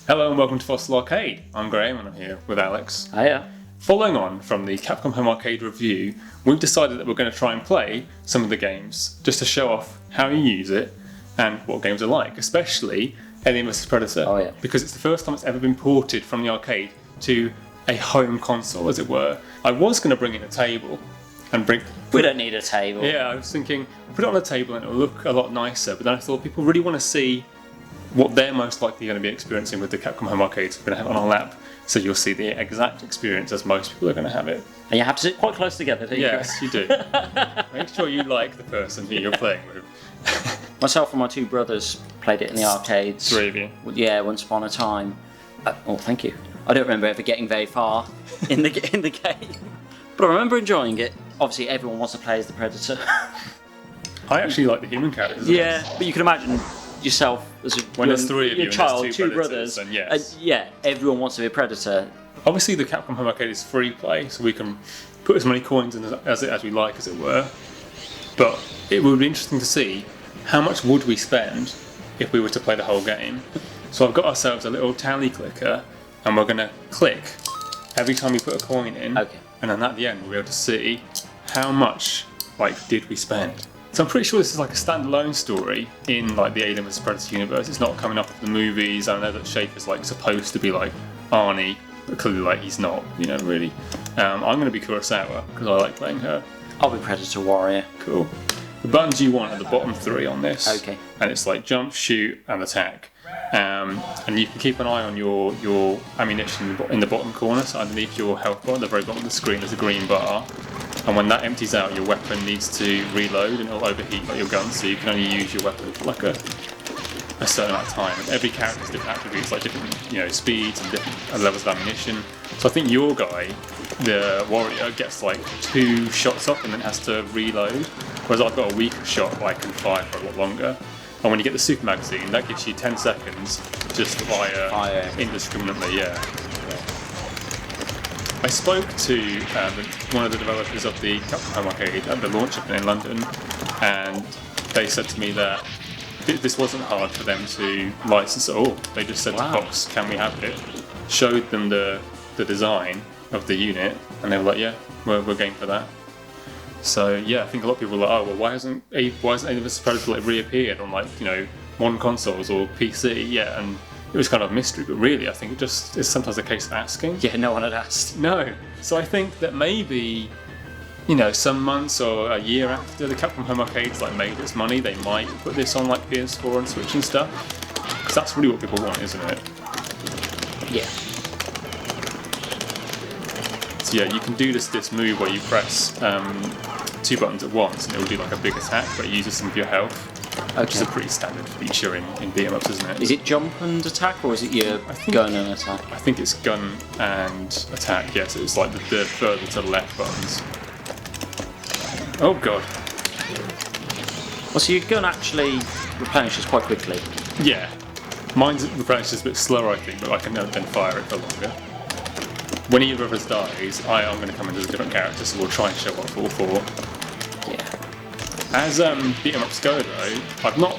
Hello and welcome to Fossil Arcade. I'm Graeme and I'm here with Alex. Hiya. Following on from the Capcom Home Arcade review, we've decided that we're going to try and play some of the games just to show off how you use it and what games are like, especially Alien vs Predator. Oh, yeah. Because it's the first time it's ever been ported from the arcade to a home console, as it were. I was going to bring in a table and We don't need a table. Yeah, I was thinking, put it on a table and it'll look a lot nicer, but then I thought people really want to see what they're most likely going to be experiencing with the Capcom Home Arcades we're going to have on our lap. So you'll see the exact experience as most people are going to have it. And you have to sit quite close together, don't you? Yes, you do. Make sure you like the person who you're playing with. Myself and my two brothers played it in the arcades. Three of you. Yeah, once upon a time. Oh, thank you. I don't remember ever getting very far in the game, but I remember enjoying it. Obviously, everyone wants to play as the Predator. I actually like the human characters. Yeah, but you can imagine yourself as when there's three of you your child, and two brothers, brothers. Yes. Yeah, everyone wants to be a Predator. Obviously, the Capcom Home Arcade is free play, so we can put as many coins in as we like, as it were. But it would be interesting to see how much would we spend if we were to play the whole game. So I've got ourselves a little tally clicker, and we're going to click every time we put a coin in. Okay. And then at the end, we'll be able to see how much did we spend. So I'm pretty sure this is like a standalone story in like the Alien vs Predator universe. It's not coming up with the movies. I know that Schaefer's supposed to be like Arnie, but clearly he's not, really. I'm going to be Kurosawa because I like playing her. I'll be Predator Warrior. Cool. The buttons you want are the bottom three on this. Okay. And it's like jump, shoot, and attack. And you can keep an eye on your ammunition in the bottom corner. So underneath your health bar, at the very bottom of the screen, there's a green bar. And when that empties out, your weapon needs to reload and it'll overheat like your gun, so you can only use your weapon for a certain amount of time. And every character has different attributes, like different speeds and different levels of ammunition. So I think your guy, the warrior, gets 2 shots off and then has to reload, whereas I've got a weaker shot but I can fire for a lot longer. And when you get the super magazine, that gives you 10 seconds just to fire indiscriminately, yeah. I spoke to one of the developers of the Capcom Home Arcade at the launch event in London, and they said to me that this wasn't hard for them to license at all. They just said to Fox, can we have it? Showed them the design of the unit, and they were like, yeah, we're game for that. So yeah, I think a lot of people were like, oh well, why hasn't Alien vs Predator reappeared on modern consoles or PC yet? And it was kind of a mystery, but really I think it just is sometimes a case of asking. Yeah, no one had asked. No. So I think that maybe, some months or a year after the Capcom Home Arcade's made its money, they might put this on PS4 and Switch and stuff. Because that's really what people want, isn't it? Yeah. So yeah, you can do this move where you press 2 buttons at once and it will do a big attack, but it uses some of your health. Okay. Which is a pretty standard feature in beat-em-ups, isn't it? Is it jump and attack, or is it your gun and attack? I think it's gun and attack, yes. It's the further to the left buttons. Oh god. Well, so your gun actually replenishes quite quickly? Yeah. Mine replenishes a bit slower, I think, but I can then fire it for longer. When either of us dies, I'm going to come in as a different character, so we'll try and show off all 4. Yeah. As beat-em-ups go, though, I've not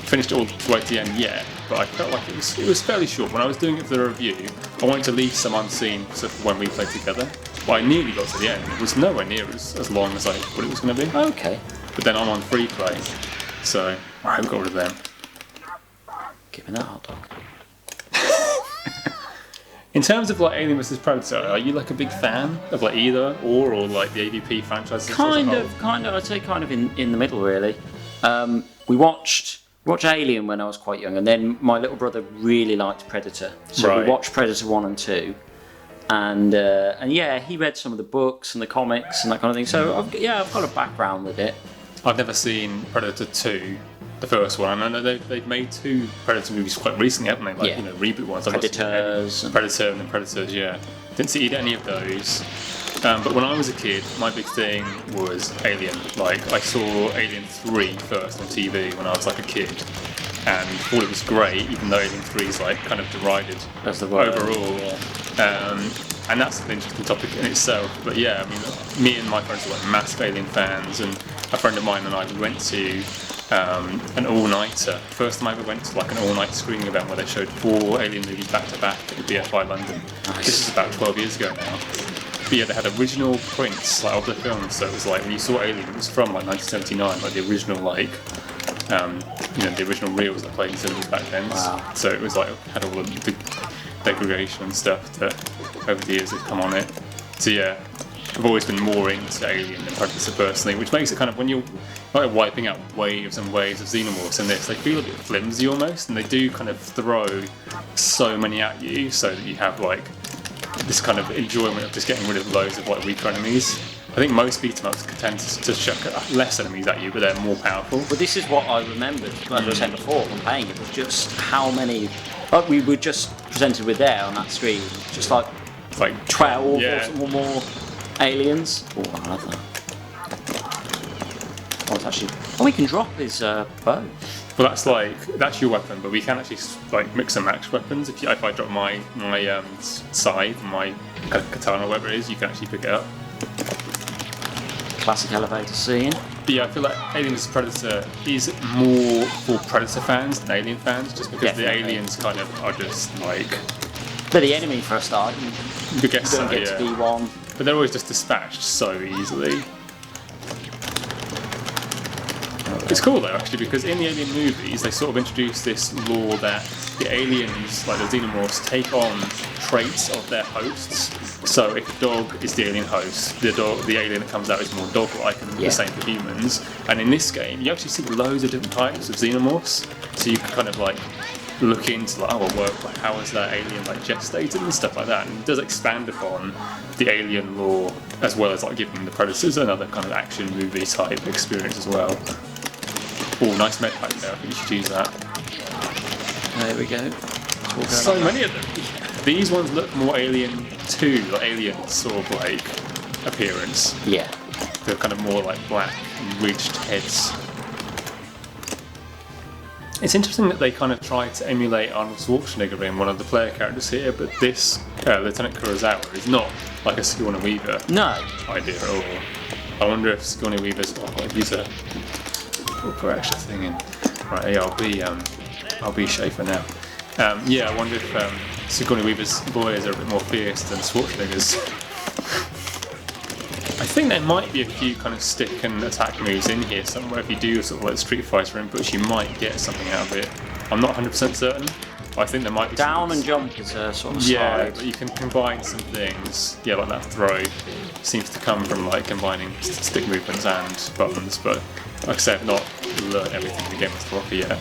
finished it all the way to the end yet, but I felt like it was fairly short. When I was doing it for the review, I wanted to leave some unseen for when we played together. But I nearly got to the end. It was nowhere near as long as I thought it was going to be. Okay. But then I'm on free play, so I haven't got rid of them. Give me that hot dog. In terms of Alien vs Predator, are you a big fan of either or the AVP franchises? Kind of. I'd say kind of in the middle, really. We watched Alien when I was quite young, and then my little brother really liked Predator, so we watched Predator 1 and 2. And yeah, he read some of the books and the comics and that kind of thing. So I've got a background with it. I've never seen Predator 2, the first one. I know they've made 2 Predator movies quite recently, haven't they? Reboot ones. Predator and then Predators. Yeah, didn't see any of those. But when I was a kid, my big thing was Alien. I saw Alien 3 first on TV when I was a kid, and thought it was great, even though Alien 3 is kind of derided overall. Yeah. And that's an interesting topic in itself. But yeah, I mean, me and my friends are massive Alien fans, and a friend of mine and I, we went to an all-nighter. First time I ever went to like an all-night screening event where they showed 4 Alien movies back to back at the BFI London. Nice. This is about 12 years ago now. But yeah, they had original prints like, of the films, so it was like when you saw Alien, it was from like 1979, like the original like, the original reels that played in cinemas back then. Wow. So it was like had all the degradation and stuff that over the years have come on it. So yeah, I've always been more into Alien than Predator personally, which makes it kind of when you're like wiping out waves and waves of xenomorphs in this, they feel a bit flimsy almost, and they do kind of throw so many at you, so that you have like this kind of enjoyment of just getting rid of loads of like weaker enemies. I think most beat 'em ups tend to chuck less enemies at you, but they're more powerful. But this is what I remembered, like I said before, from playing it, was just how many, like we were just presented with there on that screen, just like 12 or more aliens. Oh, I love that. Oh, it's actually, we can drop his bow. Well, that's your weapon, but we can actually like mix and match weapons. If I drop my scythe, my katana, whatever it is, you can actually pick it up. Classic elevator scene. But yeah, I feel like Alien vs Predator is more for Predator fans than Alien fans, just because Definitely. the aliens kind of are just like. They're the enemy for a start. You guess don't so, get to be one. But they're always just dispatched so easily. It's cool though, actually, because in the Alien movies, they sort of introduce this law that the aliens, like the xenomorphs, take on traits of their hosts. So if a dog is the alien host, the alien that comes out is more dog-like, and the same for humans. And in this game, you actually see loads of different types of xenomorphs. So you can kind of like look into like, how is that alien like gestated and stuff like that. And it does expand upon the alien lore, as well as like giving the Predators another kind of action movie type experience as well. Oh, nice med pack there. I think you should use that. There we go. So many of them. These ones look more Alien 2, like Alien sort of like appearance. Yeah. They're kind of more like black, ridged heads. It's interesting that they kind of tried to emulate Arnold Schwarzenegger in one of the player characters here, but this Lieutenant Kurosawa is not like a Sigourney Weaver idea at all. I wonder if Sigourney Weaver's use a put extra thing in. Right, yeah, I'll be Schaefer now. I wonder if Sigourney Weaver's boys are a bit more fierce than Schwarzenegger's. I think there might be a few kind of stick and attack moves in here somewhere. If you do sort of like Street Fighter inputs, you might get something out of it. I'm not 100% certain. But I think there might be down and jump is a sort of slide. Yeah, but you can combine some things. Yeah, like that throw seems to come from like combining stick movements and buttons. But like I said, I've not learned everything the game has to offer yet.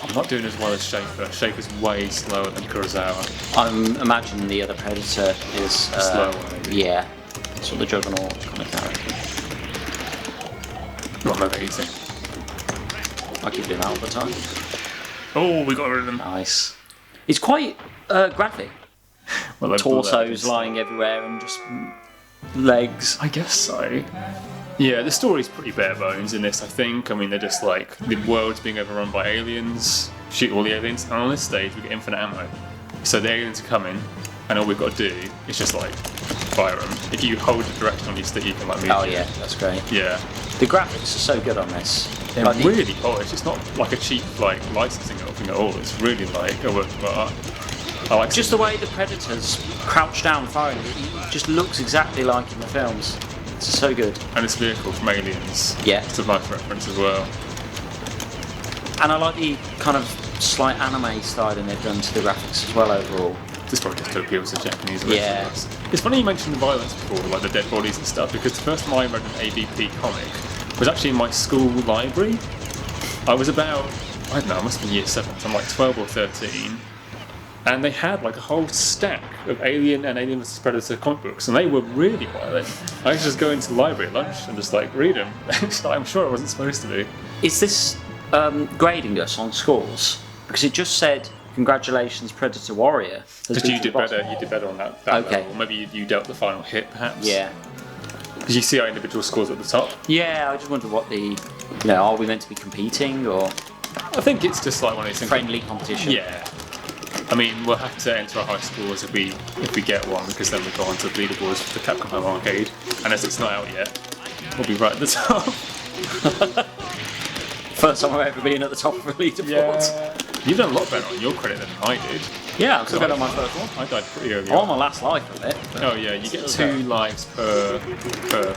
I'm not doing as well as Schaefer. Schaefer's way slower than Kurosawa. I'm imagining the other Predator is slower, maybe. Yeah, sort of the Juggernaut kind of character. Not amazing. I keep doing that all the time. Oh, we got rid of them. Nice. It's quite graphic. Well, torsos lying everywhere and just legs. I guess so. Yeah, the story's pretty bare bones in this, I think. I mean, they're just like, the world's being overrun by aliens, shoot all the aliens, and on this stage we get infinite ammo. So the aliens are coming, and all we've got to do is just like, fire them. If you hold the direction on your stick, you can like move. Oh yeah, that's great. Yeah. The graphics are so good on this. They're like, really polished. It's not like a cheap like licensing thing at all. It's really like a work of art. I like just the way the Predators crouch down firing, it just looks exactly like in the films. It's so good. And this vehicle from Aliens. Yeah. It's a nice reference as well. And I like the kind of slight anime styling they've done to the graphics as well overall. This probably just to appeal to the Japanese audience. Yeah. It's funny you mentioned the violence before, like the dead bodies and stuff, because the first time I read an AVP comic was actually in my school library. I was about, I don't know, I must have been year 7, so I'm like 12 or 13. And they had like a whole stack of Alien and Alien vs Predator comic books, and they were really violent. I used to just go into the library at lunch and just like read them. I'm sure I wasn't supposed to do. Is this grading us on scores? Because it just said, congratulations, Predator Warrior. Because you did better. You did better on that okay. level. Maybe you dealt the final hit, perhaps. Yeah. Because you see our individual scores at the top. Yeah, I just wonder what the, are we meant to be competing or? I think it's just like one of these things. Friendly competition. Yeah. I mean, we'll have to enter our high scores if we get one, because then we go on to the leaderboards for the Capcom Home Arcade, and as it's not out yet, we'll be right at the top. First time I've ever been at the top of a leaderboard. Yeah. You've done a lot better on your credit than I did. Yeah, I'm still good on my first one. I died pretty early I'm on on. my last life of it. Oh yeah, you get 2 lives per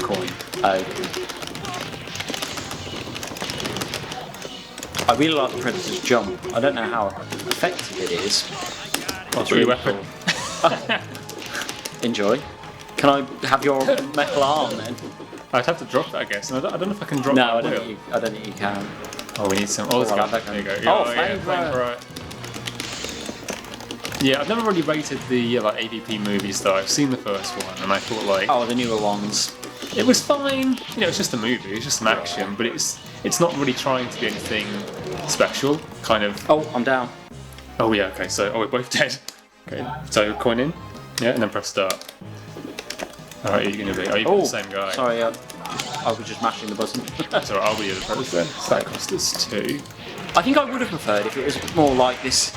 coin. Oh. I really like the Predator's jump. I don't know how effective it is. What's your weapon? Cool. Enjoy. Can I have your metal arm then? I'd have to drop that, I guess. And I don't know if I can drop No, that wheel. I don't think you can. Oh, we need some. Oh, there's a I'll gun. have that There you go. gun. Oh, yeah, flamethrower. Yeah, I've never really rated the like AVP movies though. I've seen the first one and I thought like Oh, the newer ones. it was fine. You know, it's just a movie. It's just some action, but it's not really trying to be anything special. Kind of. Oh, I'm down. Oh yeah. Okay. So we're both dead. Okay. So coin in. Yeah, and then press start. All right, you're gonna be. Are you the same guy? Sorry, I was just mashing the button. So I'll be the predator then. So that cost us 2. I think I would have preferred if it was more like this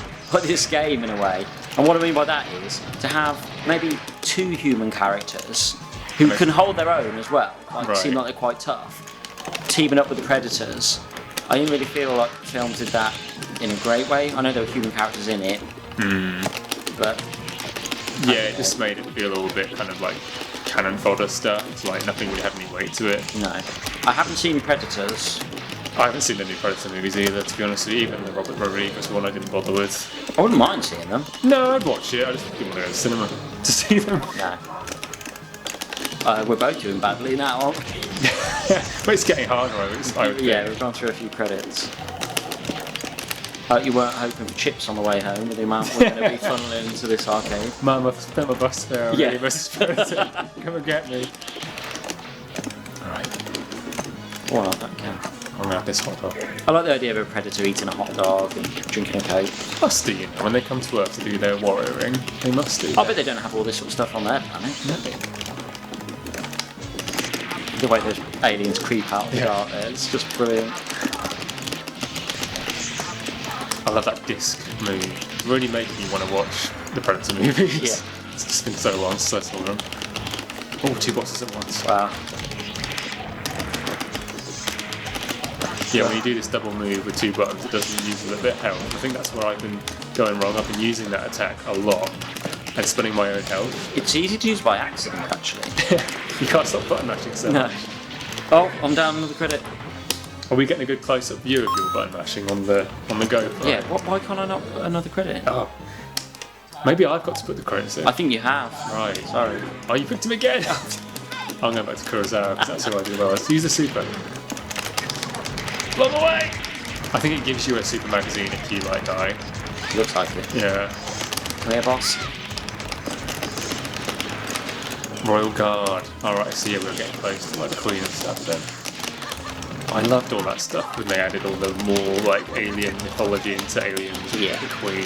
game in a way. And what I mean by that is to have maybe 2 human characters who can hold their own as well. Like, Right. seem like they're quite tough. Teaming up with the Predators. I didn't really feel like the film did that in a great way. I know there were human characters in it, but Yeah, it just made it feel a little bit kind of like cannon fodder stuff. It's like nothing really had any weight to it. no. I haven't seen Predators. I haven't seen the new Predator movies either, to be honest with you. Even the Robert Rodriguez one I didn't bother with. I wouldn't mind seeing them. No, I'd watch it. I just didn't want to go to the cinema to see them. No. We're both doing badly now, aren't we? But it's getting harder, I would Yeah, think. we've gone through a few credits. You weren't hoping for chips on the way home with the amount we're going to be funneling into this arcade. Mum, I've spent my bus fare on Yeah. Alien vs Predator. Come and get me. Alright, Oh, I like that can. I'm gonna have this hot dog. I like the idea of a predator eating a hot dog and drinking a coke. Must do, you know, when they come to Earth to do their warrioring, they must do. I bet they don't have all this sort of stuff on their planet. The way those aliens creep out the dark there, it's just brilliant. I love that disc move. It's really making me want to watch the Predator movies. Yeah. It's just been so long since I saw them. Oh, 2 bosses at once. Wow. Yeah, when you do this double move with 2 buttons, it doesn't use a little bit of health. I think that's where I've been going wrong. I've been using that attack a lot and spending my own health. It's easy to use by accident, actually. You can't stop button mashing so No. much. Oh, I'm down another credit. Are we getting a good close-up view of your button mashing on the GoPro? Yeah, why can't I not put another credit in? Oh. Maybe I've got to put the credits in. I think you have. Right. Sorry. Oh, you picked him again! I'm going back to Kurosawa because that's who I do well. Let's use the super. Blow away! I think it gives you a super magazine if you like die. Looks like it. Yeah. Come here, boss. Royal Guard. Alright, so yeah, we're getting close to like the Queen and stuff then. I loved all that stuff when they added all the more like alien mythology into Aliens and Yeah. the Queen.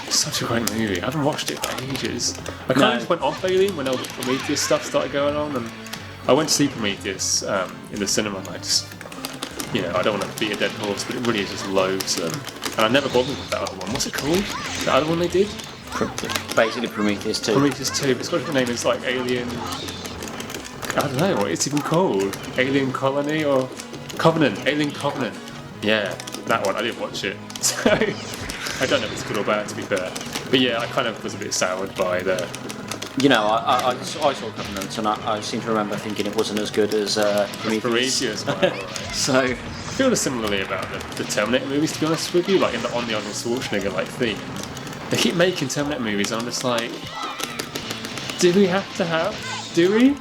It's such a great movie. I haven't watched it for ages. I kind of just went off Alien when all the Prometheus stuff started going on, and I went to see Prometheus in the cinema and I just, you know, I don't want to beat a dead horse, but it really is just loathsome. And I never bothered with that other one. What's it called? The other one they did? Basically Prometheus 2. Prometheus 2, but it's got a different name. It's like Alien. I don't know what it's even called. Alien Colony or Covenant? Alien Covenant. Yeah, that one. I didn't watch it, so I don't know if it's good or bad to be fair. But yeah, I kind of was a bit soured by the. You know, I saw Covenant and I seem to remember thinking it wasn't as good as Prometheus. Prometheus. Right. So, I feel similarly about the Terminator movies, to be honest with you. Like on the Arnold Schwarzenegger like theme, they keep making Terminator movies, and I'm just like, do we have to have? Do we?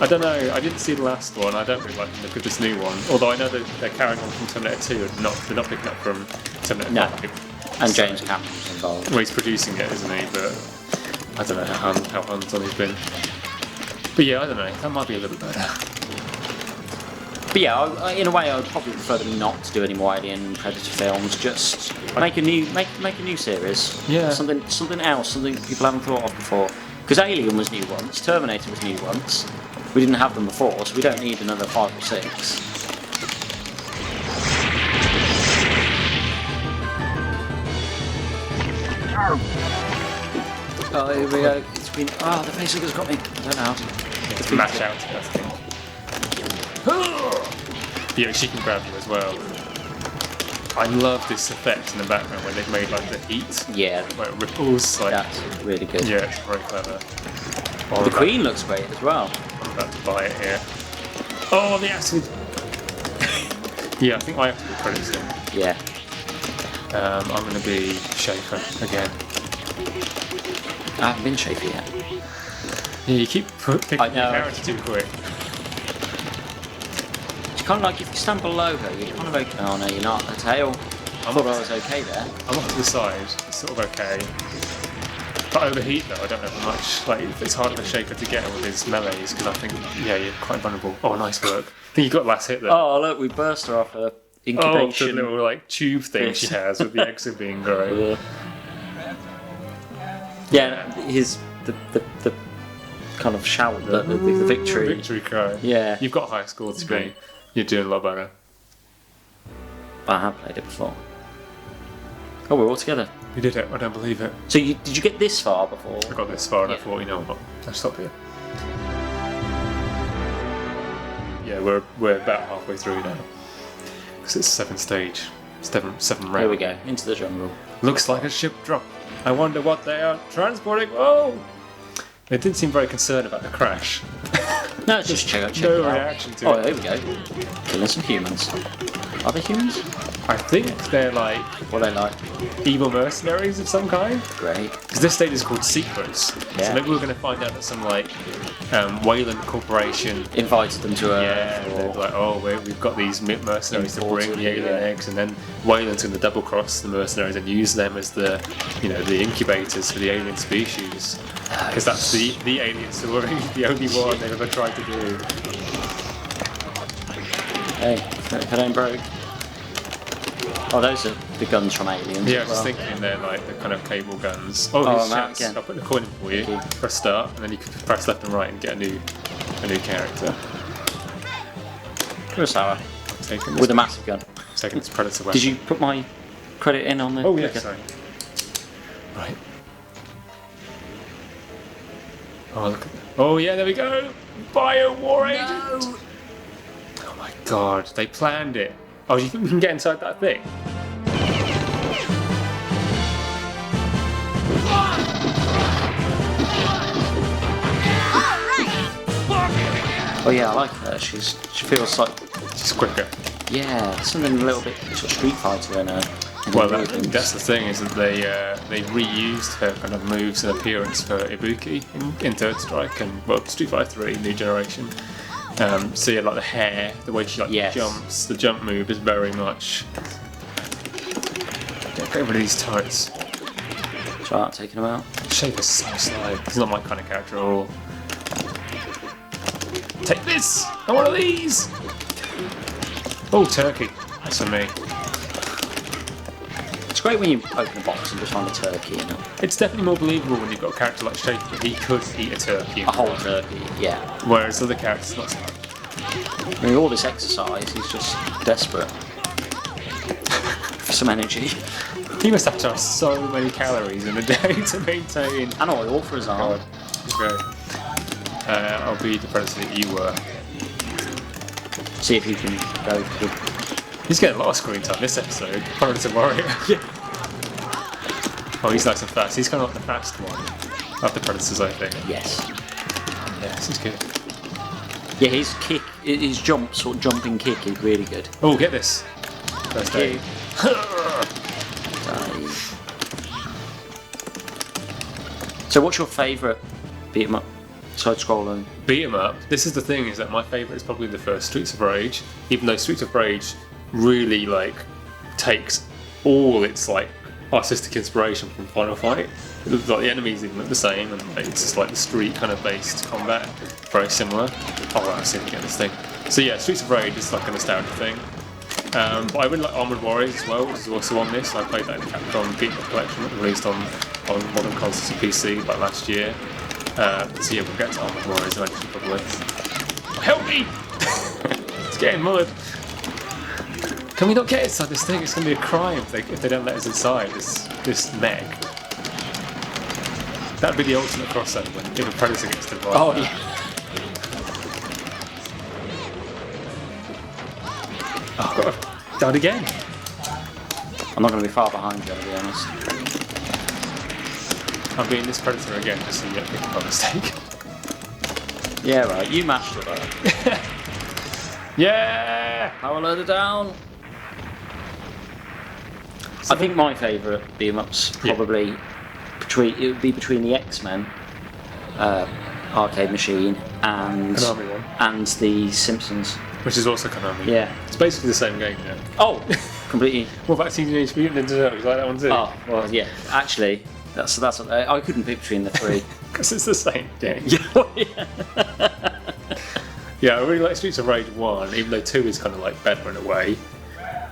I don't know. I didn't see the last one. I don't really like the look of this new one. Although I know that they're carrying on from Terminator 2 and they're not picking up from Terminator No. 5. and James Cameron's involved. Well, he's producing it, isn't he? But I don't know how hands-on he's been. But yeah, I don't know. That might be a little bit better. But yeah, in a way, I would probably prefer them not to do any more Alien and Predator films. Just make a new series. Yeah. Something else, something people haven't thought of before. Because Alien was new once, Terminator was new once. We didn't have them before, so we don't need another 5 or 6. Oh, here we go. It's been. Ah, the facehugger's got me. I don't know how to. Mash out, I think. Yeah, she can grab you as well. I love this effect in the background where they've made like the heat. Yeah. Where it ripples. Like, that's really good. yeah, it's very clever. The Queen looks great as well. I'm about to buy it here. Oh, the acid! Yeah, I think I have to be credits in. Yeah. I'm going to be Schaefer again. I haven't been Schaefer yet. Yeah, you keep picking your character too quick. It's kind of like if you stand below her, you're kind of okay. Oh no, you're not. The tail. I thought I was okay there. I'm off to the side. It's sort of okay. But overheat though, I don't know how much. Like, it's harder for Schaefer to get with his melees because I think, yeah, you're quite vulnerable. Oh, nice work. I think you got the last hit there. Oh look, we burst her off her incubation. Oh, the little like tube thing she has with the eggs being grown. Yeah, the kind of shout, the victory. Victory cry. Yeah. You've got high score to be. You're doing a lot better. I have played it before. Oh, we're all together. You did it. I don't believe it. So did you get this far before? I got this far and I thought, you know what? I'll stop here. Yeah, we're about halfway through now. Because it's 7th stage. 7 round. Here we go, into the jungle. Looks like a ship drop. I wonder what they are transporting. Oh! They didn't seem very concerned about the crash. No, it's just check it No out. reaction to Oh, it. there we go. Killing some humans. Are they humans? I think they're like What are they like? evil mercenaries of some kind. Great. Because this stage is called Secrets. Yeah. So maybe we're going to find out that some like Wayland Corporation Invited them to a... they're like, oh, we've got these mercenaries to bring the alien eggs, and then Wayland's going to double cross the mercenaries and use them as the, the incubators for the alien species. Because that's the alien story, the only one they've ever tried to do. Hey, if it ain't broke. Oh, those are the guns from Aliens. Yeah, I as was well. just thinking they're like the kind of cable guns. Oh, Oh, here's I'm out chance. again. I'll put the coin in for you. Thank you. Press start, and then you can press left and right and get a new character. Kurosawa. Taking this, With a massive gun. taking this predator weapon. Did you put my credit in on the... Oh yeah, Okay. sorry. Right. Oh look at that. Oh yeah, there we go. Bio War Agent. No. Oh my god, they planned it. Oh, do you think we can get inside that thing? Oh yeah, I like her. She feels like... She's quicker. Yeah, something a little bit sort of Street Fighter in her. Well, that's the thing, is that they reused her kind of moves and appearance for Ibuki in Third Strike and Street Fighter 3 New Generation. So yeah, like the hair, the way she jumps, the jump move is very much. Get rid of these turrets. Try out taking them out. Shape is so slow. He's not my kind of character at all. Take this! I want one of these! Oh, turkey. That's for me. It's great when you open a box and just find a turkey in it. It's definitely more believable when you've got a character like Schaefer that he could eat a turkey. A whole turkey, yeah. Whereas other characters, not so much. I mean, all this exercise, he's just desperate for some energy. He must have to have so many calories in a day to maintain. And oil for his arm. Okay. I'll be the predator that you were. See if you can go for the... He's getting a lot of screen time this episode. Predator Warrior. Yeah. Oh, he's nice and fast. He's kind of like the fast one of the predators, I think. Yes. Yes, he's good. Yeah, his jumping kick is really good. Oh, get this. First aid. So what's your favourite beat 'em up side-scrolling? Beat 'em up. This is the thing, is that my favourite is probably the first Streets of Rage. Even though Streets of Rage really takes all its artistic inspiration from Final Fight. It looks like the enemies even look the same, and it's just like the street kind of based combat, very similar. Oh right, I've seen it again, this thing. So yeah, Streets of Rage is like a nostalgia thing. But I really like Armored Warriors as well, which is also on this. I played that in the Capcom Beat 'em Up collection that was released on modern consoles and PC last year. So yeah, we'll get to Armored Warriors eventually probably. Help me! It's getting mud. Can we not get inside this thing? It's going to be a crime if they don't let us inside this mech. That'd be the ultimate crossover if a predator gets to ride. Oh yeah. Oh god, I've died again. I'm not going to be far behind you, I'll be honest. I'm beating this Predator again just so you get picked by mistake. Yeah, right, you mashed it right. Yeah! Power loader down. I think my favourite beat-em-ups probably between the X-Men arcade machine and Konami one. and the Simpsons. Which is also Konami. Yeah. It's basically the same game, yeah. Oh, completely. What about Teenage Mutant Ninja Turtles? You like that one too? Oh, well, yeah. Actually, that's what I couldn't pick between the three. Because it's the same game. Yeah. Yeah, I really like Streets of Rage 1, even though 2 is kind of like better in a way.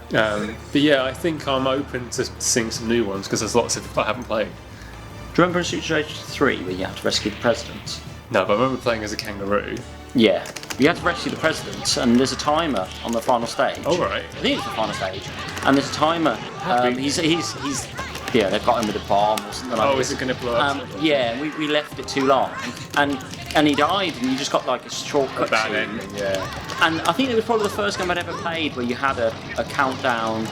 But yeah, I think I'm open to seeing some new ones because there's lots of I haven't played. Do you remember in Streets of Rage 3 where you have to rescue the president? No, but I remember playing as a kangaroo. Yeah. You have to rescue the president, and there's a timer on the final stage. Oh, right. I think it's the final stage. And there's a timer. He's yeah, they've got him with a bomb or something like that. Oh, is it going to blow up? Yeah, we left it too long. And he died, and you just got like a shortcut Bad scene. ending, yeah. And I think it was probably the first game I'd ever played where you had a countdown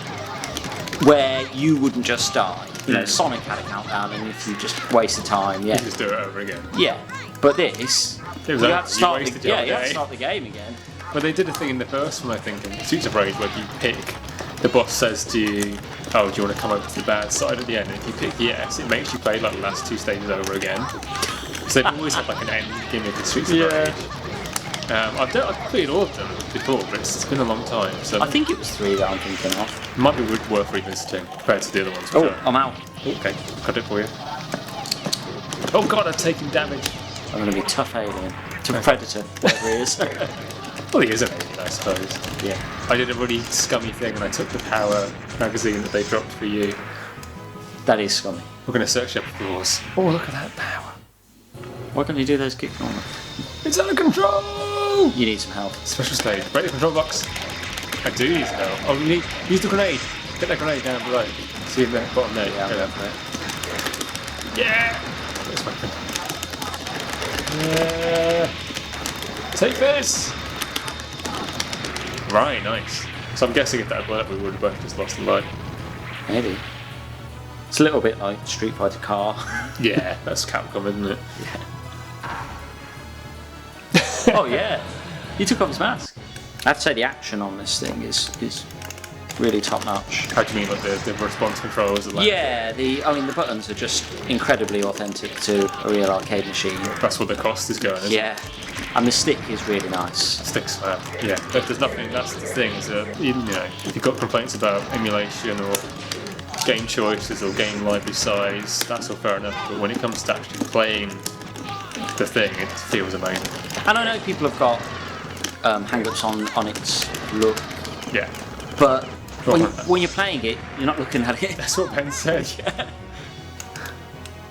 where you wouldn't just die. You know, Sonic had a countdown, and if you just wasted time, yeah. You just do it over again. Yeah. But this, It was you over. had to start wasted the, your yeah, you had to day. start the game again. But they did a thing in the first one, I think, in Streets of Rage, where you pick, the boss says to you, oh, do you want to come over to the bad side at the end? And if you pick yes, it makes you play like the last 2 stages over again. So they've always had like an end gimmick in Streets of Rage. I've played all of them before, but it's been a long time. So I think it was 3 that I'm thinking of. it might be worth revisiting compared to the other ones. Oh, I'm out. Okay, got it for you. Oh god, I've taken damage. I'm going to be tough alien. Tough predator, whatever he is. Well, he is an alien, I suppose. Yeah. I did a really scummy thing and I took the power magazine that they dropped for you. That is scummy. We're going to search up yours. Oh, look at that power. Why can't you do those kicks on? It's under control! You need some help. Special stage. Break the control box. I do need some help. Oh, use the grenade. Get that grenade down below. See the bottom there. Yeah, Go I'm down. Yeah! This weapon. Take this! Right, nice. So I'm guessing if that had worked, we would have both just lost the light. Maybe. It's a little bit like Street Fighter car. Yeah, that's Capcom, isn't it? Oh yeah. He took off his mask. I have to say the action on this thing is really top notch. How do you mean, like the response controls? Are like, Yeah, the buttons are just incredibly authentic to a real arcade machine. That's what the cost is going, isn't it? Yeah, and the stick is really nice. Sticks yeah. But there's nothing, that's the thing, is that, you know, if you've got complaints about emulation or game choices or game library size, that's all fair enough. But when it comes to actually playing the thing, it feels amazing. And I know people have got hang-ups on its look, Yeah. but when you're playing it, you're not looking at it. That's what Ben said. Yeah.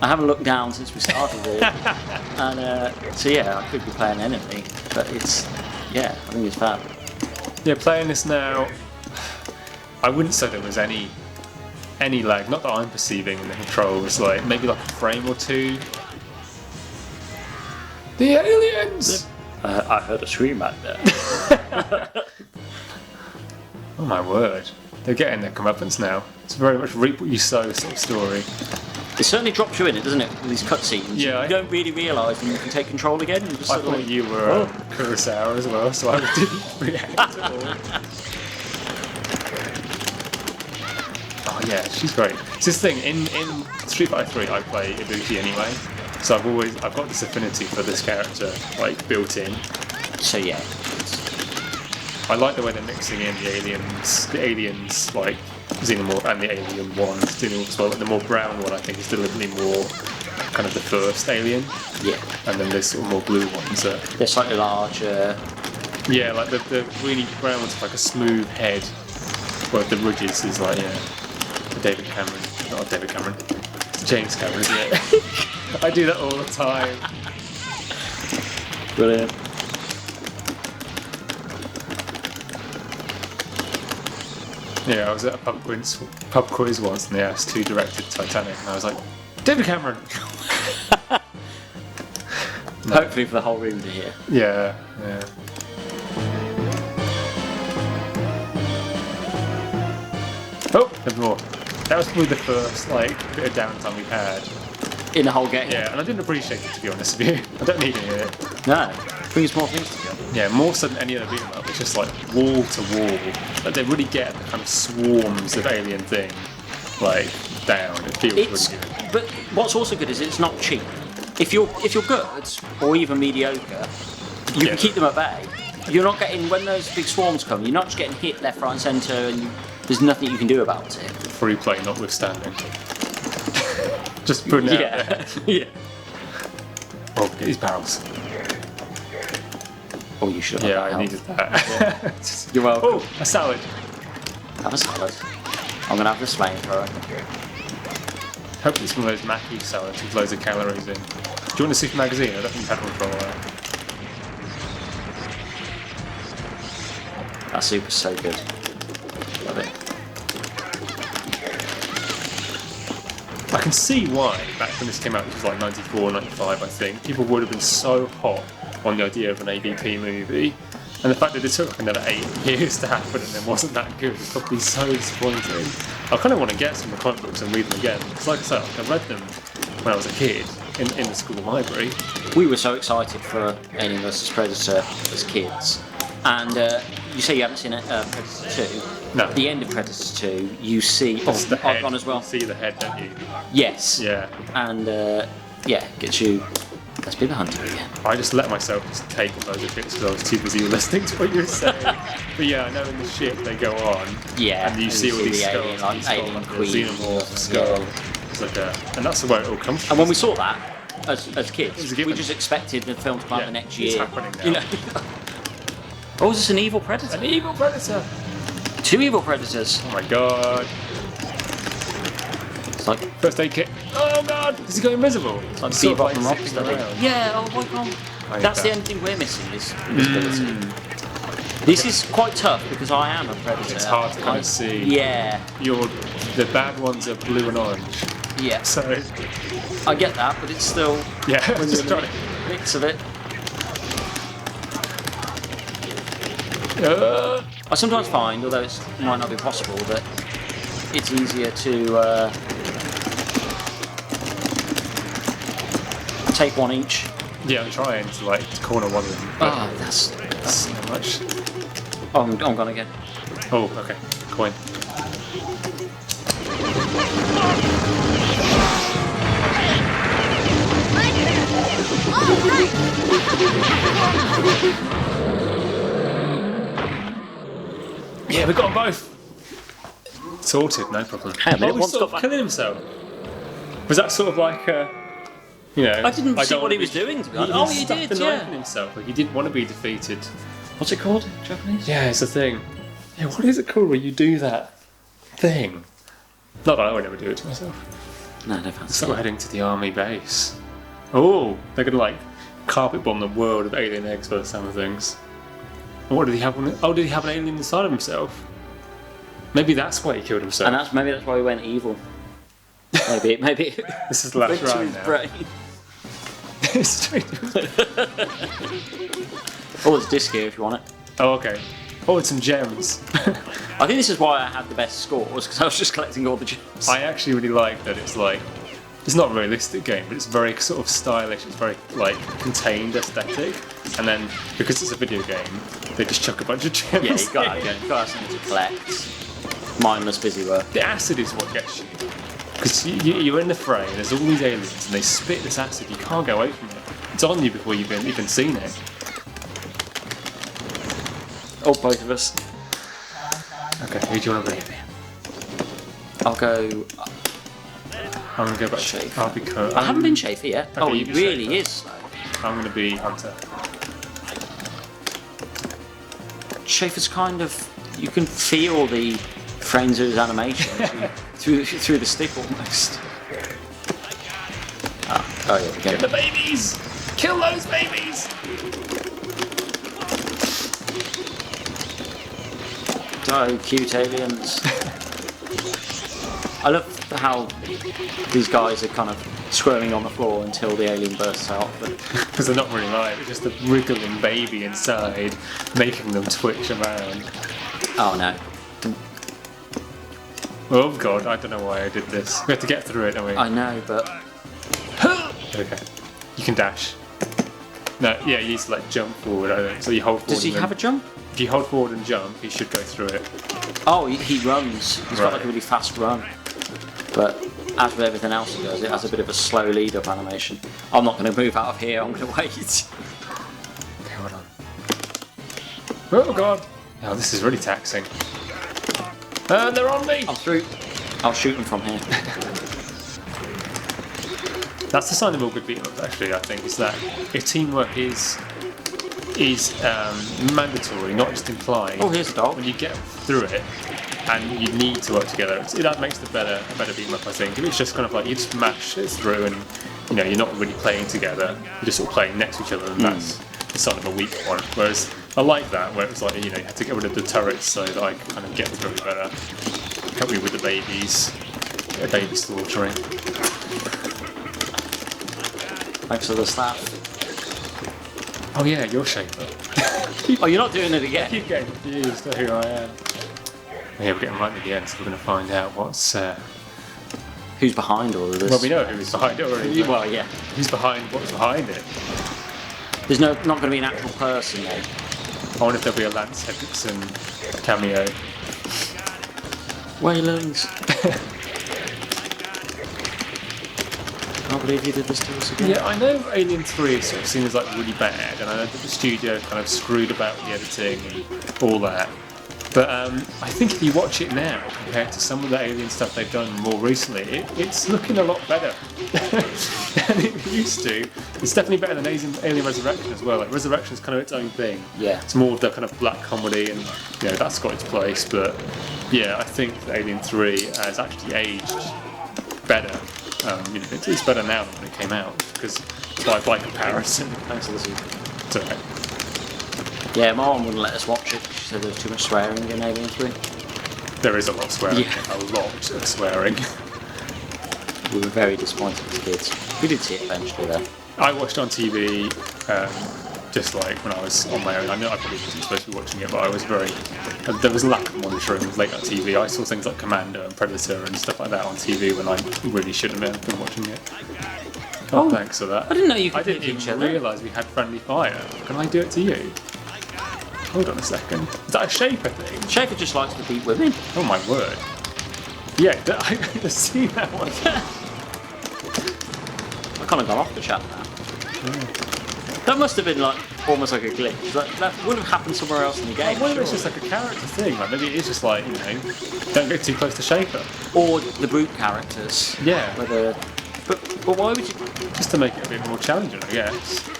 I haven't looked down since we started it, and so yeah, I could be playing anything, but I think it's fab. Yeah, playing this now, I wouldn't say there was any lag, not that I'm perceiving in the controls, like maybe like a frame or two. The aliens! I heard a scream out there. Oh my word. They're getting their comeuppance now. It's very much reap what you sow sort of story. It certainly drops you in it, doesn't it? With these cutscenes. Yeah. You don't really realise when you can take control again. And just I sort of thought you were Kurosawa as well, so I didn't react at all. Oh yeah, she's great. It's this thing, in Street Fighter 3 I play Ibuki anyway, so I've got this affinity for this character, like, built in. So yeah. I like the way they're mixing in the aliens like Xenomorph and the Alien one, Xenomorph as well. Like the more brown one I think is deliberately more kind of the first alien. Yeah. And then there's sort of more blue ones that... They're slightly larger. Yeah, like the really brown ones have like a smooth head, where the ridges is like, David Cameron. Not David Cameron. It's James Cameron, isn't it? I do that all the time. Brilliant. Yeah, I was at a pub quiz once and they asked who directed Titanic and I was like, David Cameron! No. Hopefully for the whole room to hear. Yeah. Oh, there's more. That was probably the first like bit of downtime we've had. In the whole game. Yeah, and I didn't appreciate it, to be honest with you. I don't need any of it. No. Brings more things together. Yeah, more so than any other beat 'em up. It's just like wall to wall. Like they really get the kind of swarms of alien thing like down. It feels really good. But what's also good is it's not cheap. If you're good or even mediocre, you can keep them at bay. You're not getting, when those big swarms come, you're not just getting hit left, right, and centre, and there's nothing you can do about it. Free play notwithstanding. Just putting it out there. Yeah. Oh, get these barrels. Oh, you should have. Yeah, I needed that. You're welcome. Oh, a salad. Have a salad. I'm gonna have this flamethrower. Hopefully it's one of those Mackie salads with loads of calories in. Do you want a Super Magazine? I don't think you've had one for a while. That soup is so good. Love it. I can see why, back when this came out, which was like 94, 95, I think, people would have been so hot on the idea of an AVP movie. And the fact that it took like another 8 years to happen and it wasn't that good is probably so disappointing. I kind of want to get some of the comic books and read them again. Because like I said, I read them when I was a kid in the school library. We were so excited for Alien vs Predator as kids. And you say you haven't seen Predator 2. No. At the end of Predator 2, you see The head. Argon as well. You see the head, don't you? Yes. Yeah. And yeah, gets you. Let's be the hunter again. I just let myself just take loads of bits because I was too busy listening to what you were saying. But yeah, I know in the ship they go on. Yeah. And you see all these skulls. alien, like alien like a queen. xenomorph skull. It's like and that's where it all comes from. And when we saw that as kids, was a we given. just expected the film to come out the next it's year. happening now. You know. Oh, is this an evil predator? An evil predator! 2 evil predators. Oh my god. It's like First aid kit. Oh god! Does he go invisible? It's like Sort of Bebop and zipping Rocksteady. around. Yeah, oh my god. I That's the bet. only thing we're missing is invisibility. This is quite tough because I am a predator. It's hard to kind of see. Yeah, The bad ones are blue and orange. yeah. So, I get that, but it's still yeah, when just you're in trying the mix of it. to. I sometimes find, although it might not be possible, that it's easier to take one each. Yeah, I'm trying to like corner one of them. But Ah, that's. so much. Oh, I'm gone again. Oh, okay. Coin. Yeah, we got them both. Sorted, no problem. Hang on a minute, Oh, he one's sort of got back- killing himself. Was that sort of like, you know? I didn't see don't what wanna he was be- doing, to be honest. He Oh, he stuck did, the knife yeah. in himself. Like he didn't want to be defeated. What's it called in Japanese? Yeah, it's a thing. Yeah, what is it called when you do that thing? Not that I would ever do it to myself. No, no fancy. So we're heading to the army base. Oh, they're gonna like carpet bomb the world of alien eggs by the sound of things. And what did he have? Oh, did he have an alien inside of himself? Maybe that's why he killed himself. And maybe that's why he went evil. Maybe. This is the last went to round his now. brain. Straight to his brain. Oh, there's disc here if you want it. Oh, okay. Oh, it's some gems. I think this is why I had the best scores, because I was just collecting all the gems. I actually really like that it's like, it's not a realistic game, but it's very sort of stylish, it's very like contained aesthetic. And then, because it's a video game, they just chuck a bunch of gems. Yeah, you've got to have something to collect. Mindless busy work. The acid is what gets you. Because you're in the fray, there's all these aliens, and they spit this acid, you can't get away from it. It's on you before you've even seen it. Oh, both of us. Okay, who do you want to be? I'll go. I'm going to go back Schaefer. I'll be Kurt. I haven't been Schaefer yet. Okay, Oh, you he be really Schaefer. is slow. I'm going to be Hunter. Schaefer's kind of. You can feel the frames of his animation through the stick almost. Oh yeah, Get okay. the babies! Kill those babies! Oh, cute aliens. I love how these guys are kind of squirming on the floor until the alien bursts out. But Because they're not really alive, it's just a wriggling baby inside, making them twitch around. oh no. Oh god, I don't know why I did this. We have to get through it, don't we? I know, but... Okay. You can dash. No, yeah, you need to like jump forward, I think. So you hold forward. Does he have a jump? If you hold forward and jump, he should go through it. Oh, he runs. He's got like a really fast run. But as with everything else he does, it has a bit of a slow lead-up animation. I'm not going to move out of here, I'm going to wait. Okay, hold on. Oh god! Oh, this is really taxing. They're on me! I'm through. I'll shoot them from here. That's the sign of all good beat-em-ups, actually, I think, is that if teamwork is mandatory, not just implied. Oh, here's a dog. When you get through it, and you need to work together, that makes a better beat-em-up, I think. If it's just kind of like you just mash it through and you're not really playing together, you're just sort of playing next to each other, and that's the sign of a weak one. Whereas I like that, where it was like, you had to get rid of the turrets so that I could kind of get through it better. Help me with the babies. Get a baby slaughtering. Thanks for the staff. Oh yeah, you're Schaefer. Oh, you're not doing it again? I keep getting confused at who I am. Yeah, we're getting right to the end, so we're going to find out what's... Who's behind all of this? Well, we know who's behind it already. Well, yeah. Who's behind what's behind it? There's not going to be an actual person, though. I wonder if there'll be a Lance Henriksen cameo. Waylands. I can't believe you did this to us again. Yeah, I know Alien 3 is sort of seen as like really bad, and I know that the studio kind of screwed about the editing and all that. But I think if you watch it now compared to some of the Alien stuff they've done more recently, it's looking a lot better than it used to. It's definitely better than Alien Resurrection as well. Like Resurrection is kind of its own thing. Yeah. It's more of the kind of black comedy, and that's got its place. But yeah, I think that Alien 3 has actually aged better. It's better now than when it came out, because by comparison. Thanks for the sequel. It's alright. Yeah, my mum wouldn't let us watch it. She said there was too much swearing in Alien 3. There is a lot of swearing. Yeah. A lot of swearing. We were very disappointed as kids. We did see it eventually, though. I watched on TV just like when I was on my own. I know I probably wasn't supposed to be watching it, but I was there was a lack of monitoring. It was late on TV. I saw things like Commando and Predator and stuff like that on TV when I really shouldn't have been watching it. Oh, thanks for that. I didn't know you could I didn't hit each even other. realise we had friendly fire. Can I do it to you? Hold on a second. Is that a Schaefer thing? Schaefer just likes to beat women. Oh my word. Yeah, I've seen that one. I kind of got off the chat now. That must have been like almost like a glitch. That would have happened somewhere else in the game. I wonder if it's just like a character thing. Like maybe it is just like, don't get too close to Schaefer. Or the brute characters. Yeah. But why would you... Just to make it a bit more challenging, I guess.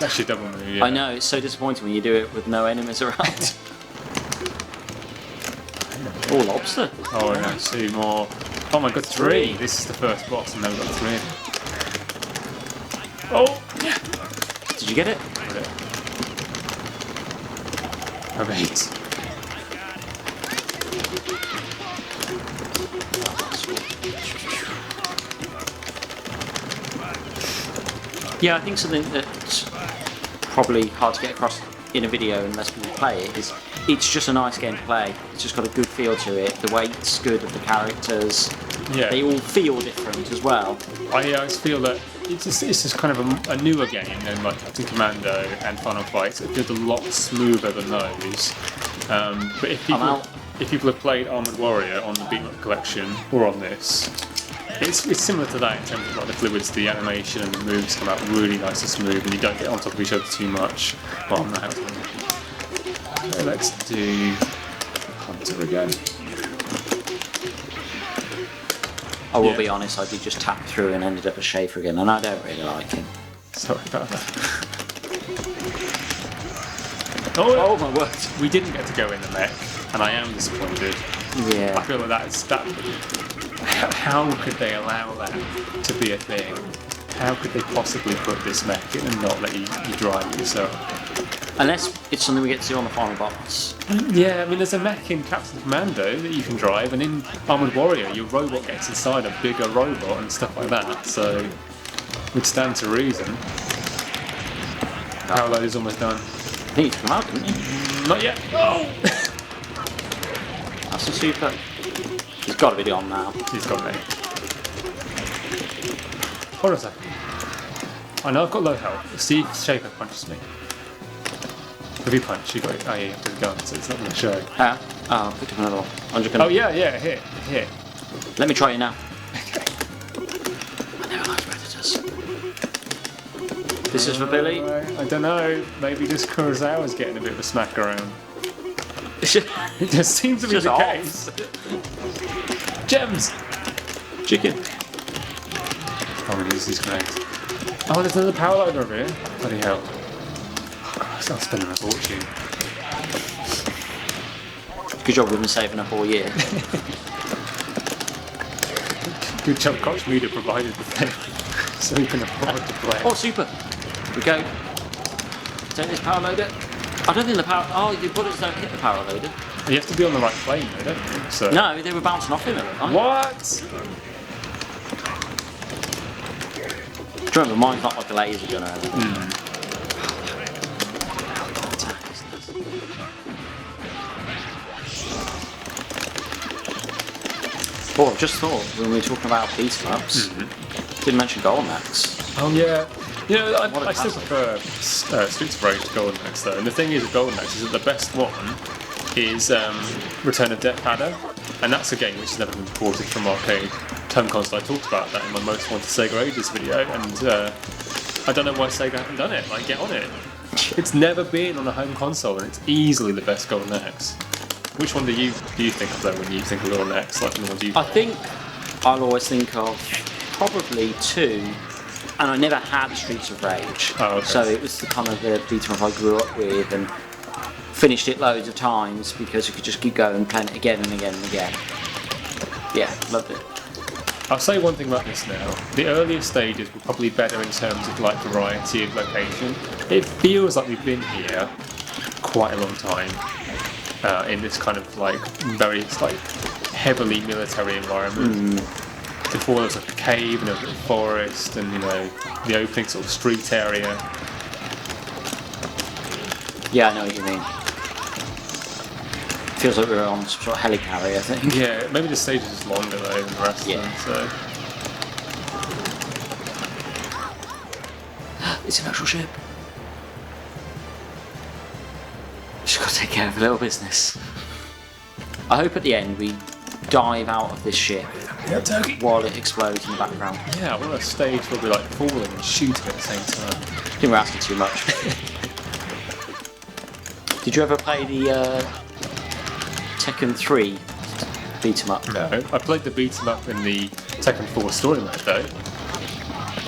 That's your double move, yeah. I know, it's so disappointing when you do it with no enemies around. Oh, lobster. Oh, no, 2 more. Oh my god, 3. This is the first boss, and now we've got 3 of them. Oh! Did you get it? Got it. I've 8. Yeah, I think something that's probably hard to get across in a video unless people play it is it's just a nice game to play. It's just got a good feel to it. The weight's good of the characters. Yeah. They all feel different as well. I always feel that it's just kind of a newer game than like Captain Commando and Final Fights. It feels a lot smoother than those. But if people have played Armored Warrior on the Beat 'em Up Collection or on this, it's similar to that in terms of like the fluids, the animation and the moves come out really nice and smooth, and you don't get on top of each other too much. Well, I'm not helping. Okay, let's do Hunter again. I will be honest, I did just tap through and ended up as Schaefer again, and I don't really like him. Sorry about that. Oh my word! We didn't get to go in the mech, and I am disappointed. Yeah. I feel like that. How could they allow that to be a thing? How could they possibly put this mech in and not let you drive it yourself? Unless it's something we get to see on the final boss. Yeah, I mean, there's a mech in Captain Commando that you can drive, and in Armored Warrior, your robot gets inside a bigger robot and stuff like that, so it would stand to reason. Paolo is almost done. I think it's come out, didn't he? Not yet. Oh! Nice and super. He's got to be on now. He's got me. Hold on a second. I know I've got low health. See if Schaefer punches me. If you punch, you got it. Oh yeah, you have to gun, so it's not going to show. Oh, I picked up another one. I'm just gonna... Oh yeah, here. Let me try you now. I never liked predators. This is for Billy. I don't know. Maybe just Kurosawa's getting a bit of a smack around. It just seems to be the case. Gems! Chicken. I'm going to use these grenades. Oh, there's another power loader over here. Bloody hell. Oh, Christ, I'm spending a fortune. Good job we've been saving up all year. Good job Koch Media provided the thing, so we can afford to play. Oh, super! Here we go. Take this power loader. I don't think the power... Oh, the bullets don't hit the power loader. You have to be on the right plane, though, don't you? So. No, they were bouncing off him at the time. What? Do you remember, mine's not like a laser gun or anything. Oh, I've just thought, when we were talking about beat-em-ups, didn't mention Golden Axe. Oh yeah. You know, I still prefer Streets of Rage to Golden Axe though. And the thing is with Golden Axe is that the best one is Return of Death Adder. And that's a game which has never been ported from arcade home console. I talked about that in my Most Wanted Sega Ages video, and I don't know why Sega haven't done it. Like, get on it. It's never been on a home console, and it's easily the best Golden Axe. Which one do you think of though when you think of Golden Axe? Like the ones you? I think I'll always think of probably 2, and I never had Streets of Rage. Oh, okay. So it was the kind of the beat 'em up I grew up with, and finished it loads of times because you could just keep going, playing it again and again and again. Yeah, loved it. I'll say one thing about this now. The earlier stages were probably better in terms of like variety of location. It feels like we've been here quite a long time in this kind of like very heavily military environment. Before there was like a cave and a little forest and the opening sort of street area. Yeah, I know what you mean. Feels like we're on some sort of helicarrier, I think. Yeah, maybe the stage is longer though than the rest of them. So. It's an actual ship. Just got to take care of a little business. I hope at the end we dive out of this ship while it explodes in the background. Yeah, I want a stage where we're like falling and shooting at the same time. I think we're asking too much. Did you ever play the Tekken 3 beat 'em up? No, I played the beat 'em up in the Tekken 4 story mode though.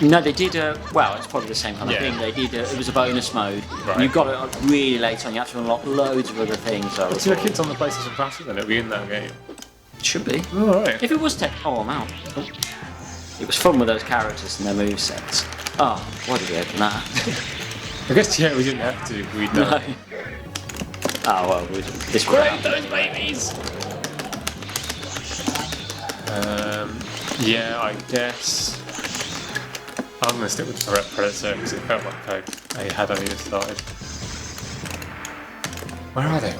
No, they did well, it's probably the same kind of thing. They did it was a bonus mode. Right. And you got it really late on, you had to unlock loads of other things. So Do you reckon it's on the PlayStation Classic then? It'll be in that game. it should be. Alright. If it was I'm out. It was fun with those characters and their movesets. Oh, why did we open that? I guess we didn't have to. We'd No. done. Oh well, this would Great, happen. those babies! Yeah, I guess I'm going to stick with Predator because it felt like I had only just started. Where are they?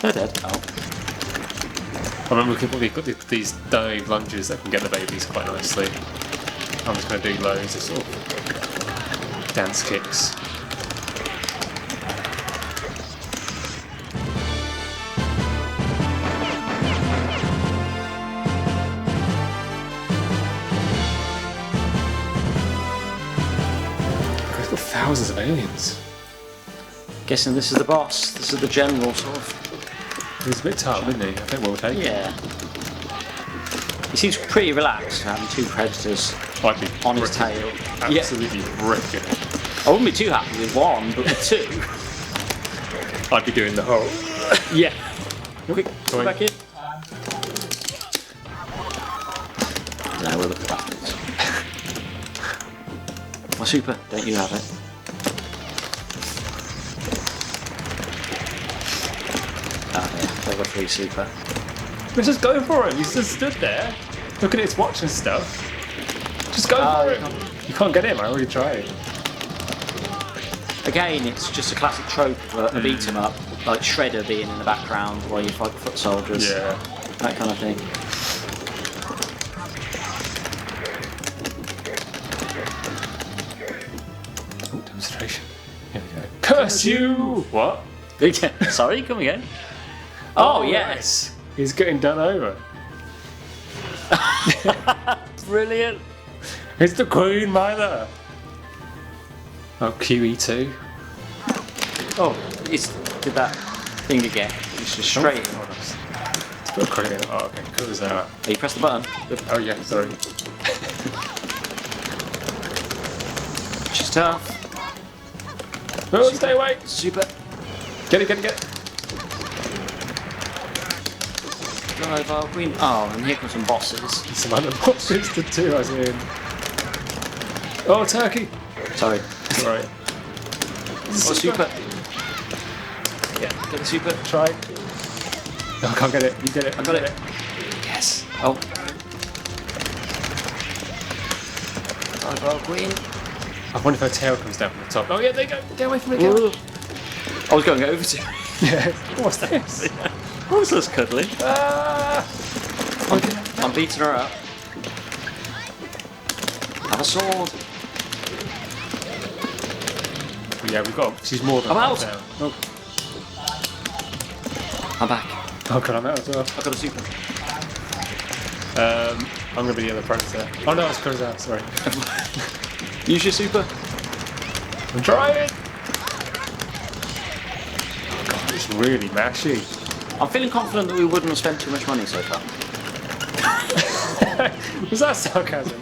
They're dead. Oh. I remember we've got these dive lunges that can get the babies quite nicely. I'm just going to do loads of sort of dance kicks. We've got thousands of aliens. Guessing this is the boss. This is the general sort of. He's a bit tough, isn't he? I think we'll take him. Yeah. He seems pretty relaxed having 2 predators I'd be on his bricking. tail. Absolutely bricking. I wouldn't be too happy with 1, but with 2. I'd be doing the whole. Yeah. Quick, Go back in. No, we'll look at backwards. My super, don't you have it? Oh yeah, level 3 super. Let's just go for him. He's just stood there, looking at his watch and stuff. Just go for him. You can't get him. I already tried. Again, it's just a classic trope of a beat 'em up. like Shredder being in the background while you fight foot soldiers. Yeah. That kind of thing. Oh, demonstration. Here we go. Curse you! What? Sorry, come again. Oh, yes. Nice. He's getting done over. Brilliant. It's the Queen Mother. Oh, QE2. Oh, it's did that thing again. It's just straight in. Put a credit in. Oh, okay. Kurosawa. Oh, you press the button. Oh, yeah, sorry. Which is tough. Oh, stay away. Super. Get it, get it, get it. Drive Queen. Oh, and here comes some bosses. Some other bosses to do, I see. Oh, turkey. Sorry. Alright. Oh, super. Yeah, get the super. Try. Oh, I can't get it. You did it. I got it. Yes. Oh. Drive Queen. I wonder if her tail comes down from the top. Oh, yeah, there you go. Get away from it. Get away. I was going over to. Yeah. What's this? What was this cuddly? I'm beating her up. Have a sword. Yeah, we've got. She's more than I'm out. down. Oh. I'm back. Oh, God, I'm out as well. I've got a super. I'm going to be the other predator. Oh, no, it's Kurosawa. Sorry. Use your super. I'm trying. Oh, God, it's really mashy. I'm feeling confident that we wouldn't have spent too much money so far. Was that sarcasm?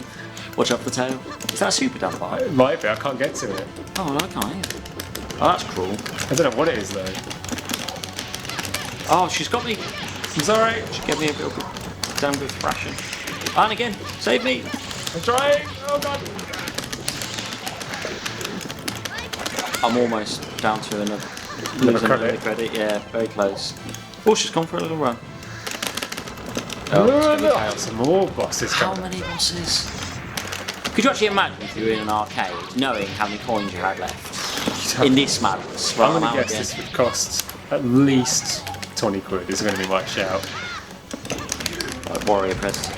Watch out for the tail. Is that a super down the bar? It might be. I can't get to it. Oh, well, I can't either. Oh, that's cruel. I don't know what it is, though. Oh, she's got me. It's alright. She gave me a bit of damn good thrashing. And again, save me. I'm trying. Oh, God. I'm almost down to another credit. Yeah, very close. Oh, she's gone for a little run. Oh, some more bosses How coming. many bosses? Could you actually imagine if you were in an arcade knowing how many coins you had left in this madness? I'm going to guess this would cost at least 20 quid. This is going to be my shout. Right, warrior predator.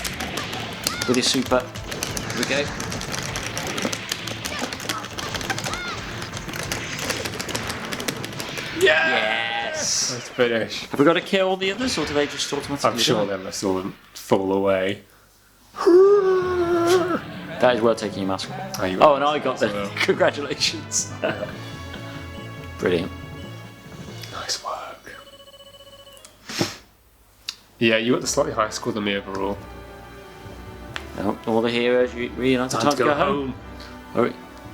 With his super. Here we go. Yes! Let's finish. Have we got to kill the others, or do they just automatically? I'm sure they must all fall away. That is worth taking your mask off. Oh, and I got the congratulations. Brilliant. Nice work. Yeah, you got the slightly higher score than me overall. No, all the heroes reunited. Time to go home. Hurry.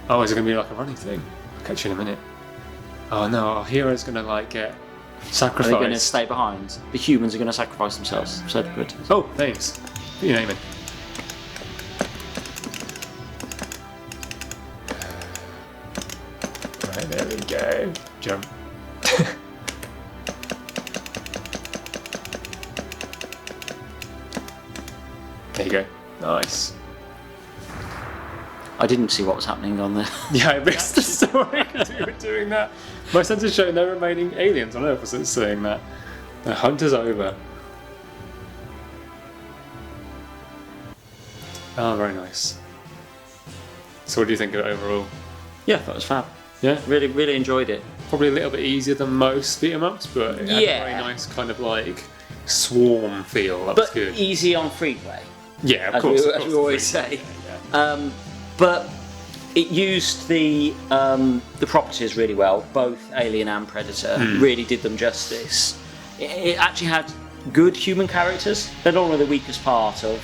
Oh, is it going to be like a running thing? I'll catch you in a minute. Oh no, our hero's going to like get sacrificed. Are they going to stay behind? The humans are going to sacrifice themselves. So good. Oh, thanks. Put your name in. Right, there we go. Jump. There you go. Nice. I didn't see what was happening on there. Yeah, I missed the story because we were doing that. My sense is showing no remaining aliens on Earth was saying that. The hunt is over. Oh, very nice. So what do you think of it overall? Yeah, that was fab. Yeah? Really, really enjoyed it. Probably a little bit easier than most beat 'em ups, but it had a very nice kind of like swarm feel. That was But good. easy on free play, Yeah, of as course. we always say. Yeah. But it used the properties really well. Both Alien and Predator really did them justice. It actually had good human characters. They're normally the weakest part of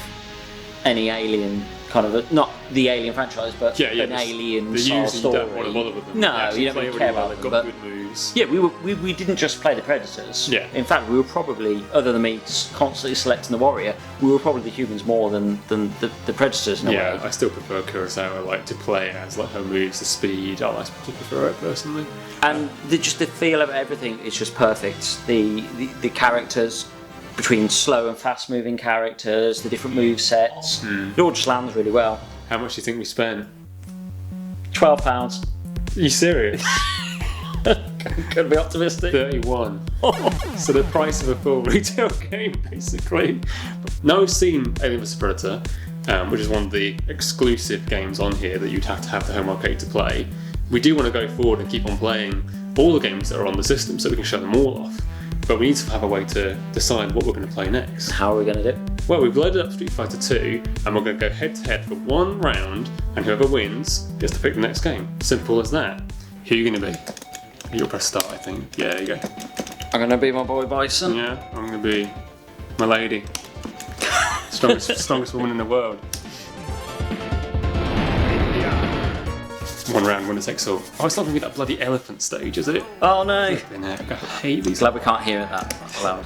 any Alien kind of not the Alien franchise, but an Alien style story. Don't want to bother with them. No, you don't really care about them. They've got good moves. Yeah, we didn't just play the Predators. Yeah. In fact, we were probably, other than me constantly selecting the Warrior, we were probably the humans more than the Predators in a way. I still prefer Kurosawa like to play as like her moves, the speed. I like to prefer it personally. And just the feel of everything is just perfect. The characters, between slow and fast moving characters, the different move sets, it all just lands really well. How much do you think we spent? £12. Are you serious? Could be optimistic. 31. So the price of a full retail game, basically. Now we've seen Alien vs Predator, which is one of the exclusive games on here that you'd have to have the home arcade to play. We do want to go forward and keep on playing all the games that are on the system so we can show them all off. But we need to have a way to decide what we're going to play next. How are we going to do it? Well, we've loaded up Street Fighter 2 and we're going to go head to head for one round, and whoever wins gets to pick the next game. Simple as that. Who are you going to be? You'll press start, I think. Yeah, there you go. I'm going to be my boy Bison. Yeah, I'm going to be my lady. strongest woman in the world. One round, winner takes all. Oh, it's not going to be that bloody elephant stage, is it? Oh no! I hate these. Glad we can't hear it that loud.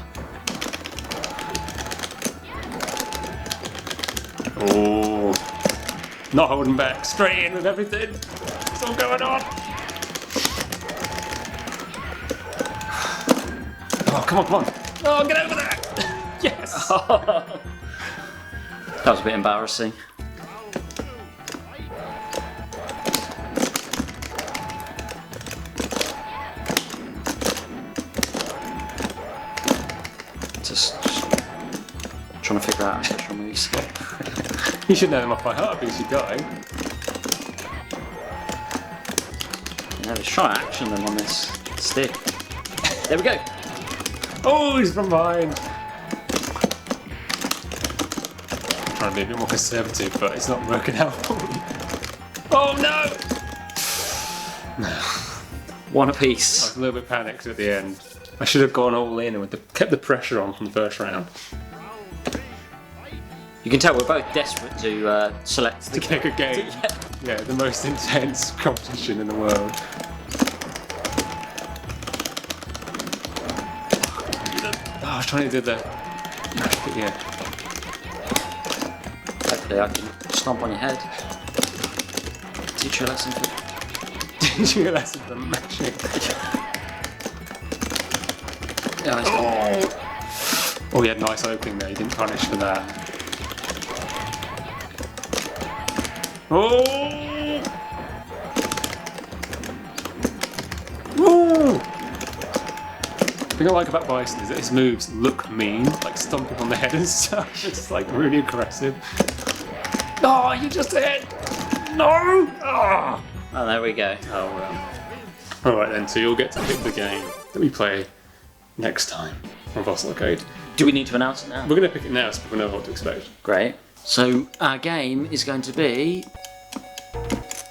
Oh, not holding back, straight in with everything. It's all going on. Oh, come on. Oh, get over there. Yes. That was a bit embarrassing. Just trying to figure out special moves. You should know them off by heart because you go. Yeah, let's try to action them on this stick. There we go. Oh, he's from behind. I'm trying to be a bit more conservative, but it's not working out. Oh no! One I apiece. was a little bit panicked at the end. I should have gone all in and kept the pressure on from the first round. You can tell we're both desperate to select To pick a game. Yeah, the most intense competition in the world. Oh, I was trying to do the... Yeah. Hopefully I can stomp on your head. Teach you a lesson for... Teach you a lesson for mashing. Yeah, Oh, he had a nice opening there. He didn't punish for that. Oh! Woo! The thing I like about Bison is that his moves look mean, like stomping on the head and stuff. It's like really aggressive. Oh, you just hit! No! Oh, oh, there we go. oh well. Alright then, so you'll get to pick the game that we play next time on Boss Arcade. Do we need to announce it now? We're going to pick it now so people know what to expect. Great. So our game is going to be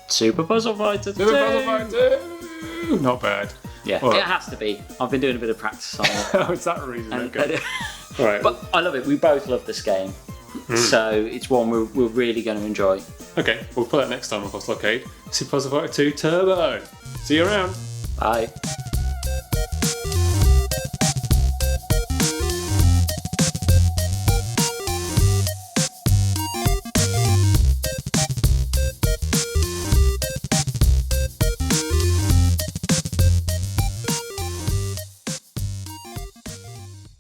Super Puzzle Fighter 2. Super Puzzle Fighter 2! Not bad. Yeah, All right. it has to be. I've been doing a bit of practice on it. Oh, it's that reason. Okay. Alright. But I love it. We both love this game. So it's one we're really going to enjoy. Okay, we'll play that next time on Boss Arcade. Super Puzzle Fighter 2 Turbo. See you around. Bye.